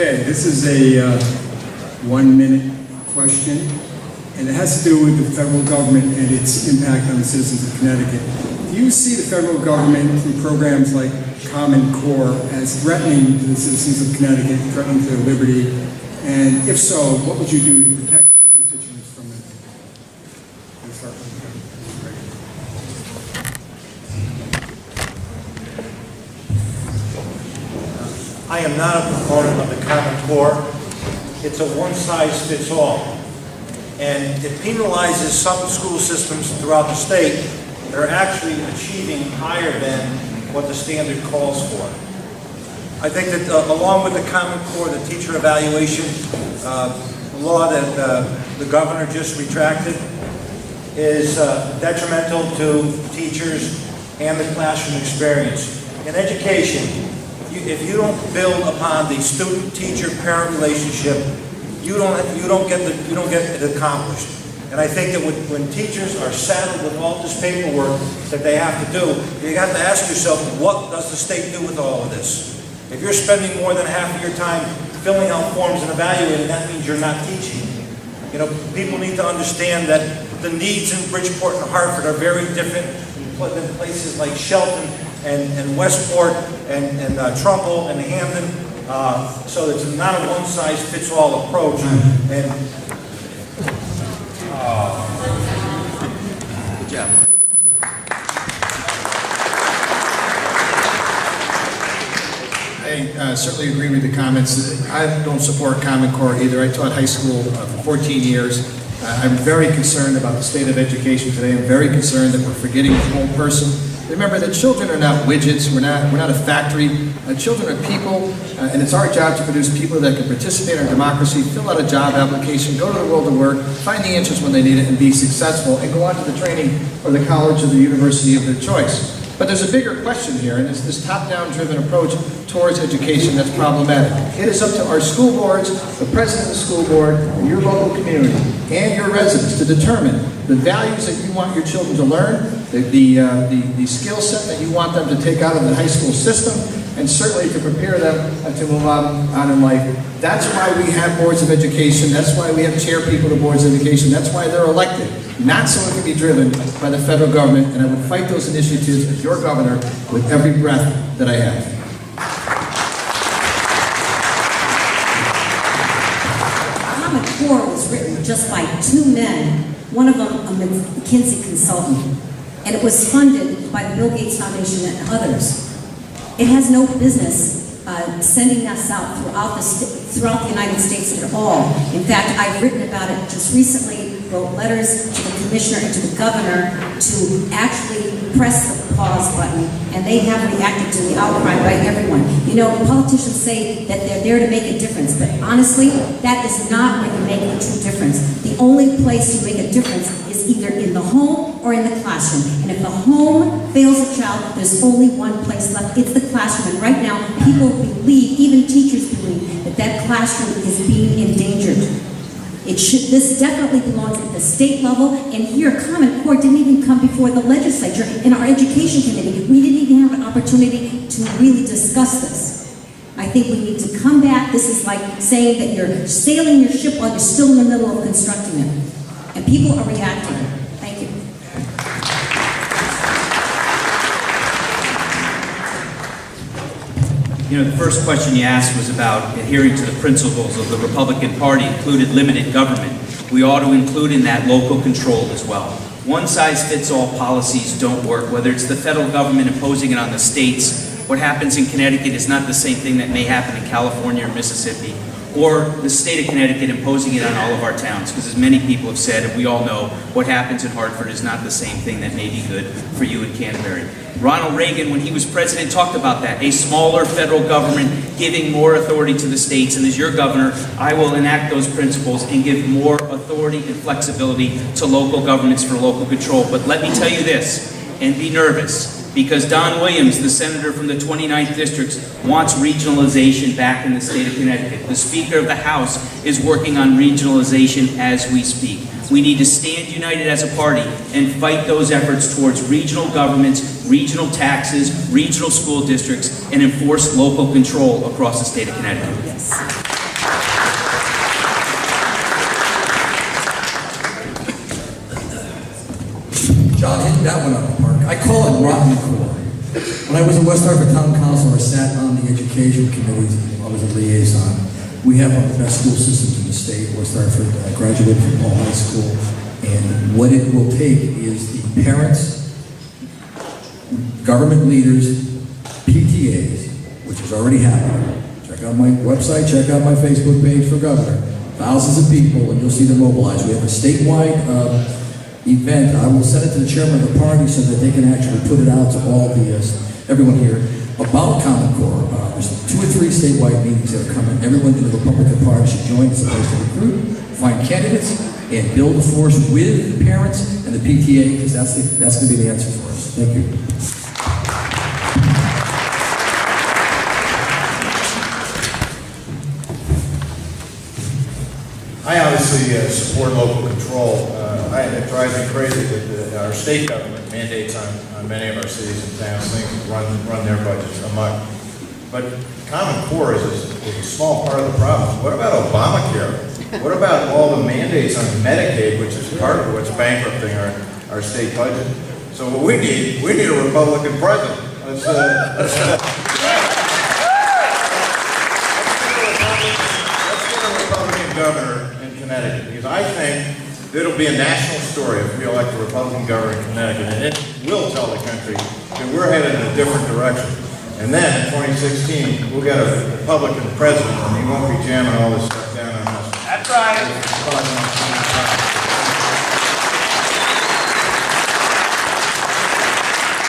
Okay, this is a 1-minute question, and it has to do with the federal government and its impact on the citizens of Connecticut. Do you see the federal government through programs like Common Core as threatening to the citizens of Connecticut, threatening to their liberty? And if so, what would you do to protect your constituents from it? Let's start with I am not a proponent of the Common Core. It's a one-size-fits-all. And it penalizes some school systems throughout the state that are actually achieving higher than what the standard calls for. I think that along with the Common Core, the teacher evaluation law that the governor just retracted is detrimental to teachers and the classroom experience. In education, if you don't build upon the student-teacher-parent relationship, you don't get it accomplished. And I think that when teachers are saddled with all this paperwork that they have to do, you have to ask yourself, what does the state do with all of this? If you're spending more than half of your time filling out forms and evaluating, that means you're not teaching. You know, people need to understand that the needs in Bridgeport and Hartford are very different than places like Shelton and Westport and Trumbull and Hamden. So it's not a one-size-fits-all approach. And good job. I certainly agree with the comments. I don't support Common Core either. I taught high school for 14 years. I'm very concerned about the state of education today. I'm very concerned that we're forgetting the whole person. Remember that children are not widgets. We're not a factory. Children are people, and it's our job to produce people that can participate in our democracy, fill out a job application, go to the world of work, find the answers when they need it, and be successful, and go on to the training or the college or the university of their choice. But there's a bigger question here, and it's this top-down driven approach towards education that's problematic. It is up to our school boards, the president of the school board, your local community, and your residents to determine the values that you want your children to learn, the skill set that you want them to take out of the high school system, and certainly to prepare them to move on in life. That's why we have boards of education. That's why we have chair people to boards of education. That's why they're elected. Not so it can be driven by the federal government, and I would fight those initiatives as your governor with every breath that I have. Common Core was written just by two men, one of them a McKinsey consultant, and it was funded by the Bill Gates Foundation and others. It has no business sending us out throughout the United States at all. In fact, I've written about it just recently, wrote letters to the commissioner and to the governor to actually press the pause button, and they have reacted to the outcry by everyone. You know, politicians say that they're there to make a difference, but honestly, that is not where you make a true difference. The only place you make a difference is either in the home or in the classroom. And if the home fails a child, there's only one place left. It's the classroom. And right now, people believe, even teachers believe, that that classroom is being endangered. This definitely belongs at the state level, and here, Common Core didn't even come before the legislature. In our education committee, we didn't even have an opportunity to really discuss this. I think we need to come back. This is like saying that you're sailing your ship while you're still in the middle of constructing it. And people are reacting. Thank you. You know, the first question you asked was about adhering to the principles of the Republican Party, included limited government. We ought to include in that local control as well. One-size-fits-all policies don't work, whether it's the federal government imposing it on the states. What happens in Connecticut is not the same thing that may happen in California or Mississippi, or the state of Connecticut imposing it on all of our towns, because as many people have said, and we all know, what happens in Hartford is not the same thing that may be good for you in Canterbury. Ronald Reagan, when he was president, talked about that, a smaller federal government giving more authority to the states, and as your governor, I will enact those principles and give more authority and flexibility to local governments for local control. But let me tell you this, and be nervous, because Don Williams, the senator from the 29th District, wants regionalization back in the state of Connecticut. The Speaker of the House is working on regionalization as we speak. We need to stand united as a party and fight those efforts towards regional governments, regional taxes, regional school districts, and enforce local control across the state of Connecticut. Yes. that one up the park. I call it rotten core. When I was in West Hartford Town Council, I sat on the education committees. I was a liaison. We have one of the best school systems in the state. West Hartford. I graduated from Paul High School. And what it will take is the parents, government leaders, PTAs, which is already happening. Check out my website, check out my Facebook page for governor. Thousands of people, and you'll see them mobilized. We have a statewide event. I will send it to the chairman of the party so that they can actually put it out to all the, everyone here, about Common Core. There's 2 or 3 statewide meetings that are coming. Everyone in the Republican Party should join. It's a place to recruit, find candidates, and build a force with the parents and the PTA, because that's going to be the answer for us. Thank you. I obviously support local control. It drives me crazy that our state government mandates on many of our cities and towns things that run their budgets amok. But Common Core is a small part of the problem. What about Obamacare? What about all the mandates on Medicaid, which is part of what's bankrupting our state budget? So what we need a Republican president. Let's get a Republican governor in Connecticut, because I think it'll be a national story if we elect a Republican governor in Connecticut, and it will tell the country that we're headed in a different direction. And then in 2016, we'll get a Republican president, and he won't be jamming all this stuff down on us. That's right.